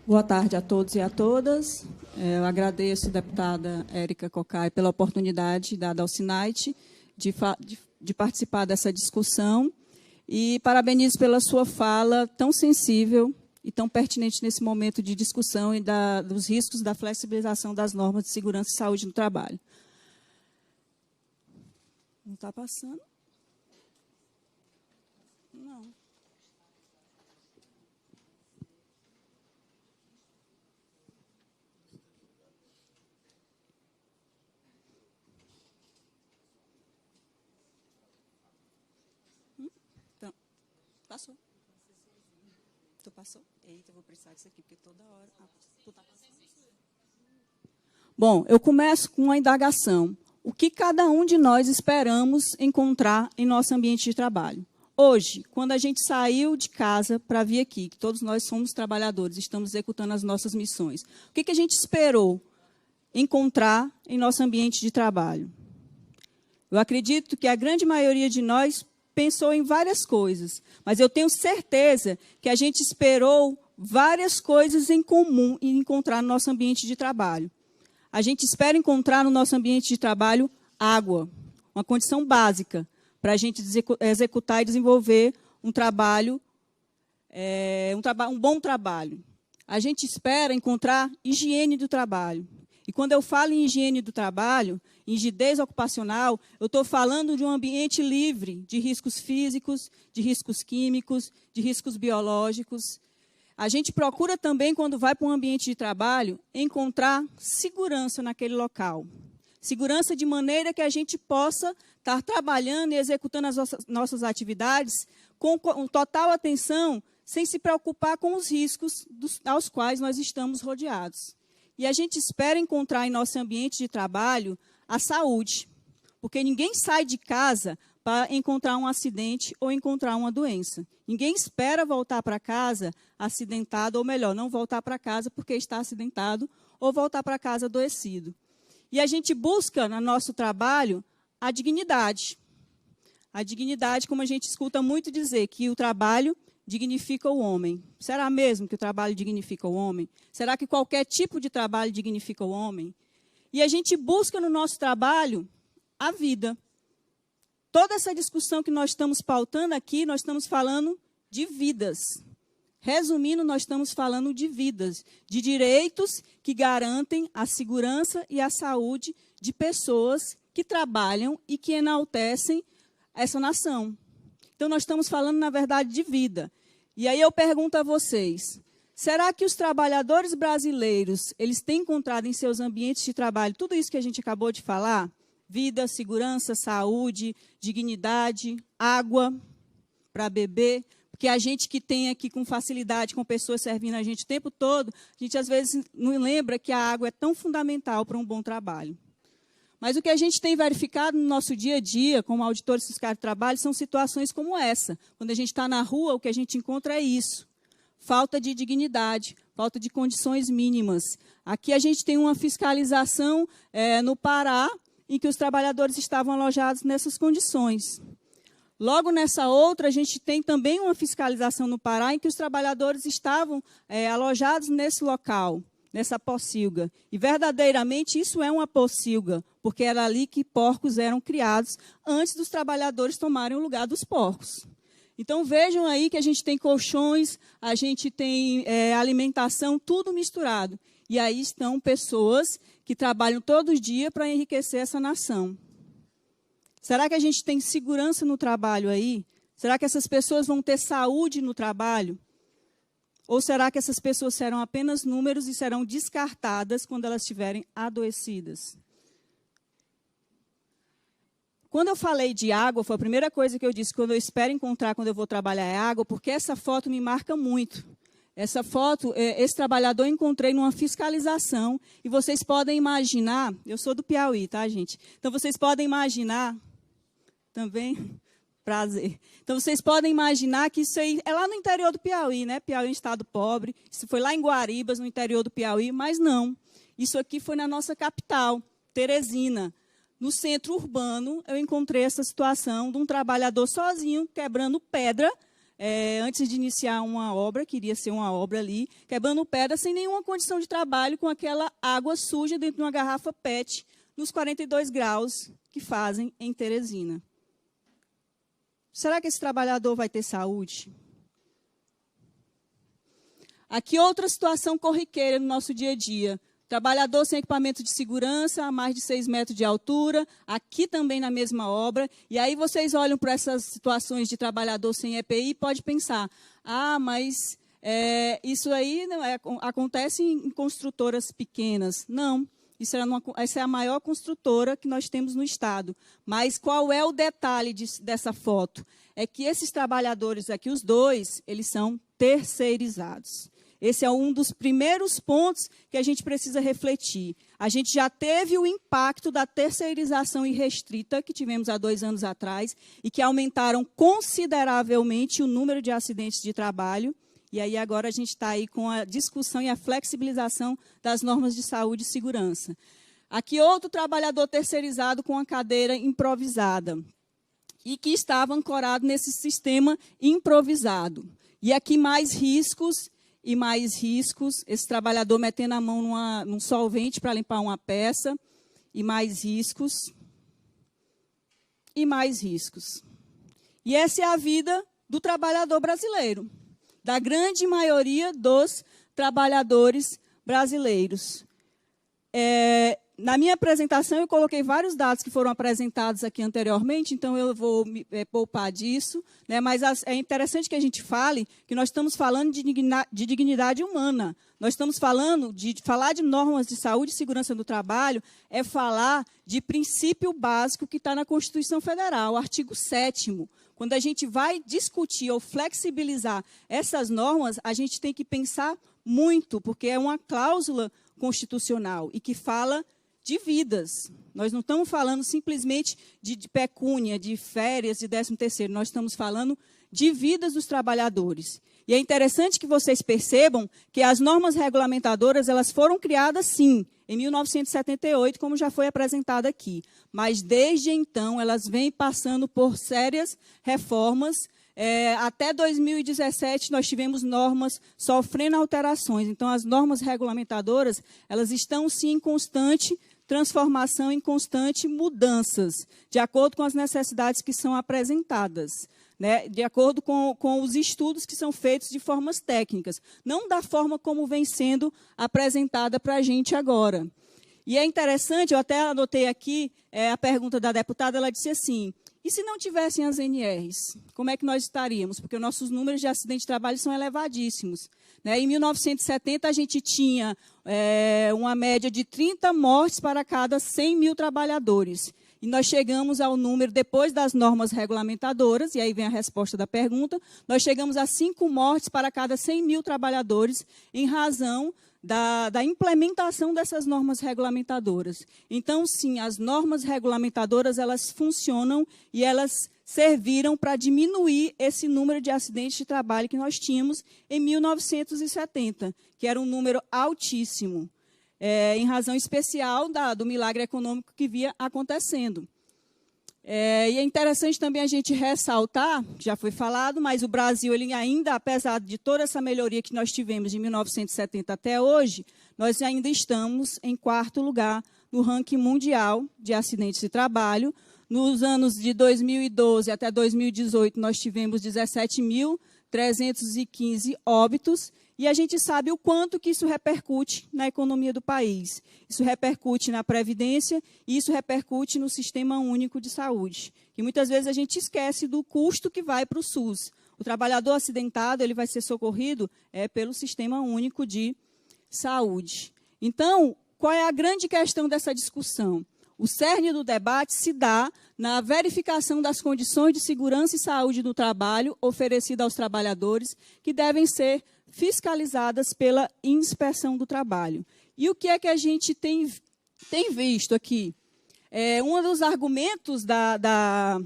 Boa tarde a todos e a todas. Eu agradeço, deputada Érica Cocai, pela oportunidade dada ao SINAIT de participar dessa discussão e parabenizo pela sua fala tão sensível e tão pertinente nesse momento de discussão e dos riscos da flexibilização das normas de segurança e saúde no trabalho. Não está passando? Não. Então, passou. Tu passou? Eita, eu vou precisar disso aqui, porque toda hora... tu tá passando? Bom, eu começo com uma indagação. O que cada um de nós esperamos encontrar em nosso ambiente de trabalho? Hoje, quando a gente saiu de casa para vir aqui, que todos nós somos trabalhadores, estamos executando as nossas missões, o que a gente esperou encontrar em nosso ambiente de trabalho? Eu acredito que a grande maioria de nós pensou em várias coisas, mas eu tenho certeza que a gente esperou várias coisas em comum em encontrar no nosso ambiente de trabalho. A gente espera encontrar no nosso ambiente de trabalho água, uma condição básica para a gente executar e desenvolver um trabalho, um bom trabalho. A gente espera encontrar higiene do trabalho. E quando eu falo em higiene do trabalho, em rigidez ocupacional, eu estou falando de um ambiente livre de riscos físicos, de riscos químicos, de riscos biológicos. A gente procura também, quando vai para um ambiente de trabalho, encontrar segurança naquele local. Segurança de maneira que a gente possa estar trabalhando e executando as nossas atividades com total atenção, sem se preocupar com os riscos aos quais nós estamos rodeados. E a gente espera encontrar em nosso ambiente de trabalho a saúde, porque ninguém sai de casa para encontrar um acidente ou encontrar uma doença. Ninguém espera voltar para casa acidentado, ou melhor, não voltar para casa porque está acidentado ou voltar para casa adoecido. E a gente busca, no nosso trabalho, a dignidade. A dignidade, como a gente escuta muito dizer, que o trabalho dignifica o homem. Será mesmo que o trabalho dignifica o homem? Será que qualquer tipo de trabalho dignifica o homem? E a gente busca no nosso trabalho a vida. Toda essa discussão que nós estamos pautando aqui, nós estamos falando de vidas. Resumindo, nós estamos falando de vidas, de direitos que garantem a segurança e a saúde de pessoas que trabalham e que enaltecem essa nação. Então, nós estamos falando, na verdade, de vida. E aí eu pergunto a vocês, será que os trabalhadores brasileiros, eles têm encontrado em seus ambientes de trabalho tudo isso que a gente acabou de falar? Vida, segurança, saúde, dignidade, água para beber? Porque a gente que tem aqui com facilidade, com pessoas servindo a gente o tempo todo, a gente às vezes não lembra que a água é tão fundamental para um bom trabalho. Mas o que a gente tem verificado no nosso dia a dia, como auditores fiscais de trabalho, são situações como essa. Quando a gente está na rua, o que a gente encontra é isso. Falta de dignidade, falta de condições mínimas. Aqui a gente tem uma fiscalização no Pará, em que os trabalhadores estavam alojados nessas condições. Logo nessa outra, a gente tem também uma fiscalização no Pará, em que os trabalhadores estavam alojados nesse local, nessa pocilga. E, verdadeiramente, isso é uma pocilga, porque era ali que porcos eram criados antes dos trabalhadores tomarem o lugar dos porcos. Então, vejam aí que a gente tem colchões, a gente tem alimentação, tudo misturado. E aí estão pessoas que trabalham todo dia para enriquecer essa nação. Será que a gente tem segurança no trabalho aí? Será que essas pessoas vão ter saúde no trabalho? Ou será que essas pessoas serão apenas números e serão descartadas quando elas estiverem adoecidas? Quando eu falei de água, foi a primeira coisa que eu disse, quando eu espero encontrar quando eu vou trabalhar é água, porque essa foto me marca muito. Essa foto, esse trabalhador eu encontrei numa fiscalização, e vocês podem imaginar, eu sou do Piauí, tá, gente? Então, vocês podem imaginar, também, prazer. Então, vocês podem imaginar que isso aí é lá no interior do Piauí, né? Piauí é um estado pobre, isso foi lá em Guaribas, no interior do Piauí, mas não. Isso aqui foi na nossa capital, Teresina. No centro urbano, eu encontrei essa situação de um trabalhador sozinho, quebrando pedra, antes de iniciar uma obra, queria ser uma obra ali, quebrando pedra sem nenhuma condição de trabalho, com aquela água suja dentro de uma garrafa PET, nos 42 graus que fazem em Teresina. Será que esse trabalhador vai ter saúde? Aqui outra situação corriqueira no nosso dia a dia. Trabalhador sem equipamento de segurança, a mais de 6 metros de altura, aqui também na mesma obra. E aí vocês olham para essas situações de trabalhador sem EPI e pode pensar, mas isso aí não acontece em construtoras pequenas. Não, essa é a maior construtora que nós temos no Estado. Mas qual é o detalhe dessa foto? É que esses trabalhadores aqui, os dois, eles são terceirizados. Esse é um dos primeiros pontos que a gente precisa refletir. A gente já teve o impacto da terceirização irrestrita, que tivemos há 2 anos atrás, e que aumentaram consideravelmente o número de acidentes de trabalho. E aí agora a gente está aí com a discussão e a flexibilização das normas de saúde e segurança. Aqui outro trabalhador terceirizado com a cadeira improvisada, e que estava ancorado nesse sistema improvisado. E aqui mais riscos, esse trabalhador metendo a mão num solvente para limpar uma peça, e mais riscos, e mais riscos. E essa é a vida do trabalhador brasileiro, da grande maioria dos trabalhadores brasileiros. Na minha apresentação, eu coloquei vários dados que foram apresentados aqui anteriormente, então eu vou me poupar disso, né? Mas é interessante que a gente fale que nós estamos falando de dignidade humana. Nós estamos falando falar de normas de saúde e segurança do trabalho, é falar de princípio básico que está na Constituição Federal, o artigo 7º. Quando a gente vai discutir ou flexibilizar essas normas, a gente tem que pensar muito, porque é uma cláusula constitucional e que fala de vidas. Nós não estamos falando simplesmente de pecúnia, de férias, de 13º. Nós estamos falando de vidas dos trabalhadores. E é interessante que vocês percebam que as normas regulamentadoras elas foram criadas, sim, em 1978, como já foi apresentado aqui. Mas, desde então, elas vêm passando por sérias reformas. Até 2017, nós tivemos normas sofrendo alterações. Então, as normas regulamentadoras elas estão, sim, em constante transformação, em constante mudanças, de acordo com as necessidades que são apresentadas, né? De acordo com os estudos que são feitos de formas técnicas, não da forma como vem sendo apresentada para a gente agora. E é interessante, eu até anotei aqui a pergunta da deputada, ela disse assim, e se não tivessem as NRs, como é que nós estaríamos? Porque nossos números de acidente de trabalho são elevadíssimos. Né? Em 1970, a gente tinha uma média de 30 mortes para cada 100 mil trabalhadores. E nós chegamos ao número, depois das normas regulamentadoras, e aí vem a resposta da pergunta, nós chegamos a 5 mortes para cada 100 mil trabalhadores, em razão da implementação dessas normas regulamentadoras. Então, sim, as normas regulamentadoras, elas funcionam e elas serviram para diminuir esse número de acidentes de trabalho que nós tínhamos em 1970, que era um número altíssimo, em razão especial do milagre econômico que via acontecendo. E é interessante também a gente ressaltar, já foi falado, mas o Brasil, ele ainda, apesar de toda essa melhoria que nós tivemos de 1970 até hoje, nós ainda estamos em 4º lugar no ranking mundial de acidentes de trabalho. Nos anos de 2012 até 2018, nós tivemos 17.315 óbitos, e a gente sabe o quanto que isso repercute na economia do país. Isso repercute na Previdência e isso repercute no Sistema Único de Saúde. E muitas vezes a gente esquece do custo que vai para o SUS. O trabalhador acidentado ele vai ser socorrido pelo Sistema Único de Saúde. Então, qual é a grande questão dessa discussão? O cerne do debate se dá na verificação das condições de segurança e saúde do trabalho oferecida aos trabalhadores, que devem ser fiscalizadas pela Inspeção do Trabalho. E o que é que a gente tem visto aqui? Um dos argumentos da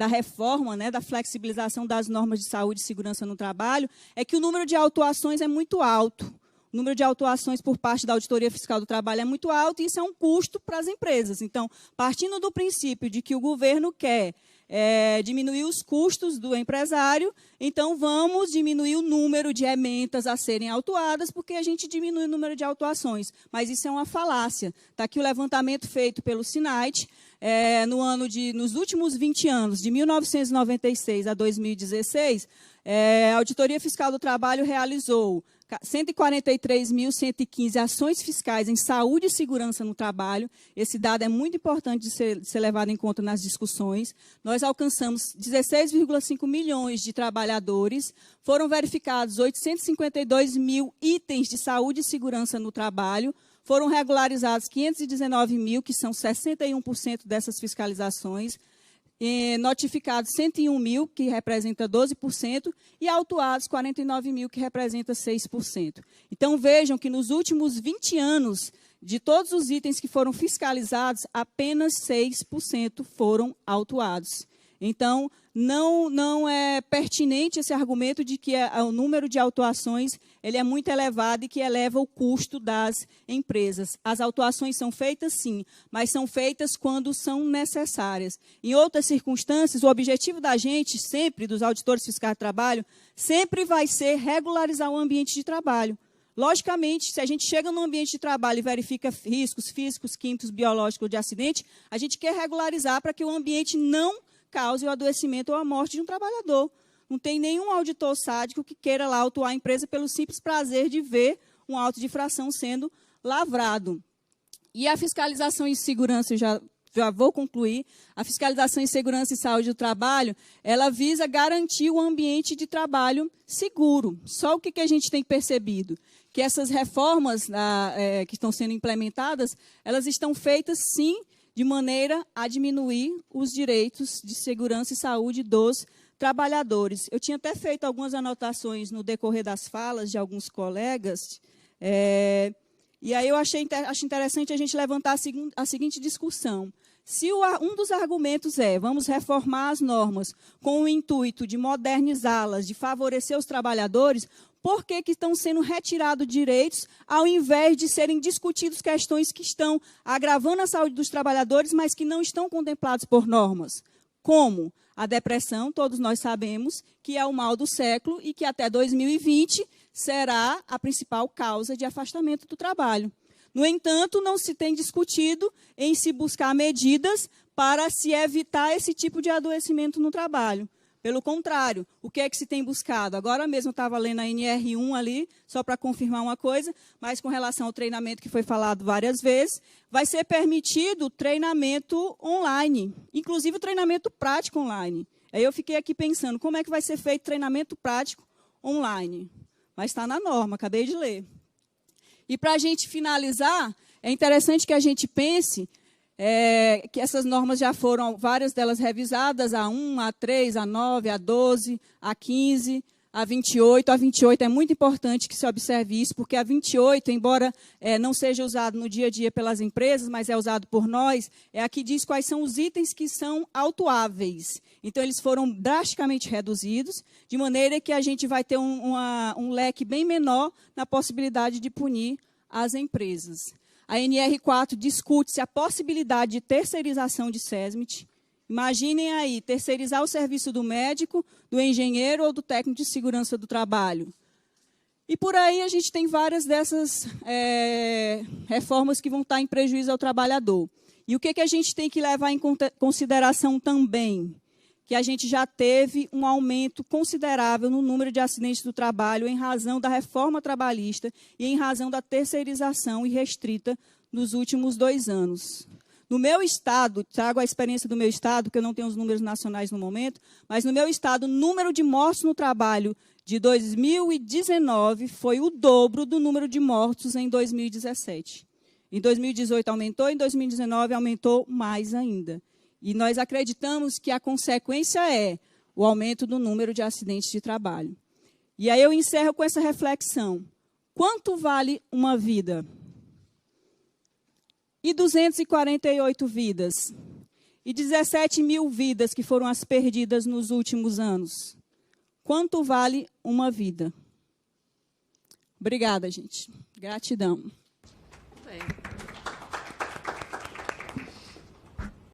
reforma, né, da flexibilização das normas de saúde e segurança no trabalho, é que o número de autuações é muito alto. O número de autuações por parte da Auditoria Fiscal do Trabalho é muito alto e isso é um custo para as empresas. Então, partindo do princípio de que o governo quer diminuir os custos do empresário, então vamos diminuir o número de ementas a serem autuadas, porque a gente diminui o número de autuações. Mas isso é uma falácia. Está aqui o levantamento feito pelo SINAIT, nos últimos 20 anos, de 1996 a 2016, a Auditoria Fiscal do Trabalho realizou 143.115 ações fiscais em saúde e segurança no trabalho. Esse dado é muito importante de ser levado em conta nas discussões. Nós alcançamos 16,5 milhões de trabalhadores. Foram verificados 852 mil itens de saúde e segurança no trabalho. Foram regularizados 519 mil, que são 61% dessas fiscalizações. Notificados 101 mil, que representa 12%, e autuados 49 mil, que representa 6%. Então, vejam que nos últimos 20 anos, de todos os itens que foram fiscalizados, apenas 6% foram autuados. Então, não é pertinente esse argumento de que o número de autuações ele é muito elevado e que eleva o custo das empresas. As autuações são feitas, sim, mas são feitas quando são necessárias. Em outras circunstâncias, o objetivo da gente, sempre, dos auditores fiscais de trabalho, sempre vai ser regularizar o ambiente de trabalho. Logicamente, se a gente chega no ambiente de trabalho e verifica riscos físicos, químicos, biológicos de acidente, a gente quer regularizar para que o ambiente não cause o adoecimento ou a morte de um trabalhador. Não tem nenhum auditor sádico que queira lá autuar a empresa pelo simples prazer de ver um auto de infração sendo lavrado. E a fiscalização em segurança, eu já vou concluir, a fiscalização em segurança e saúde do trabalho, ela visa garantir o ambiente de trabalho seguro. Só o que a gente tem percebido? Que essas reformas que estão sendo implementadas, elas estão feitas, sim, de maneira a diminuir os direitos de segurança e saúde dos trabalhadores. Eu tinha até feito algumas anotações no decorrer das falas de alguns colegas, e aí eu acho interessante a gente levantar a seguinte discussão. Se um dos argumentos vamos reformar as normas com o intuito de modernizá-las, de favorecer os trabalhadores, por que estão sendo retirados direitos, ao invés de serem discutidos questões que estão agravando a saúde dos trabalhadores, mas que não estão contemplados por normas? Como a depressão, todos nós sabemos que é o mal do século e que até 2020 será a principal causa de afastamento do trabalho. No entanto, não se tem discutido em se buscar medidas para se evitar esse tipo de adoecimento no trabalho. Pelo contrário, o que é que se tem buscado? Agora mesmo eu estava lendo a NR1 ali, só para confirmar uma coisa, mas com relação ao treinamento que foi falado várias vezes, vai ser permitido treinamento online, inclusive o treinamento prático online. Aí eu fiquei aqui pensando, como é que vai ser feito treinamento prático online? Mas está na norma, acabei de ler. E para a gente finalizar, é interessante que a gente pense que essas normas já foram, várias delas revisadas, a 1, a 3, a 9, a 12, a 15, a 28. A 28 é muito importante que se observe isso, porque a 28, embora não seja usado no dia a dia pelas empresas, mas é usado por nós, é a que diz quais são os itens que são autuáveis. Então, eles foram drasticamente reduzidos, de maneira que a gente vai ter um leque bem menor na possibilidade de punir as empresas. A NR4 discute-se a possibilidade de terceirização de SESMIT. Imaginem aí, terceirizar o serviço do médico, do engenheiro ou do técnico de segurança do trabalho. E por aí a gente tem várias dessas reformas que vão estar em prejuízo ao trabalhador. E o que a gente tem que levar em consideração também? Que a gente já teve um aumento considerável no número de acidentes do trabalho em razão da reforma trabalhista e em razão da terceirização irrestrita nos últimos 2 anos. No meu estado, trago a experiência do meu estado, porque eu não tenho os números nacionais no momento, mas no meu estado, o número de mortos no trabalho de 2019 foi o dobro do número de mortos em 2017. Em 2018 aumentou, em 2019 aumentou mais ainda. E nós acreditamos que a consequência é o aumento do número de acidentes de trabalho. E aí eu encerro com essa reflexão. Quanto vale uma vida? E 248 vidas? E 17 mil vidas que foram as perdidas nos últimos anos? Quanto vale uma vida? Obrigada, gente. Gratidão. Bem.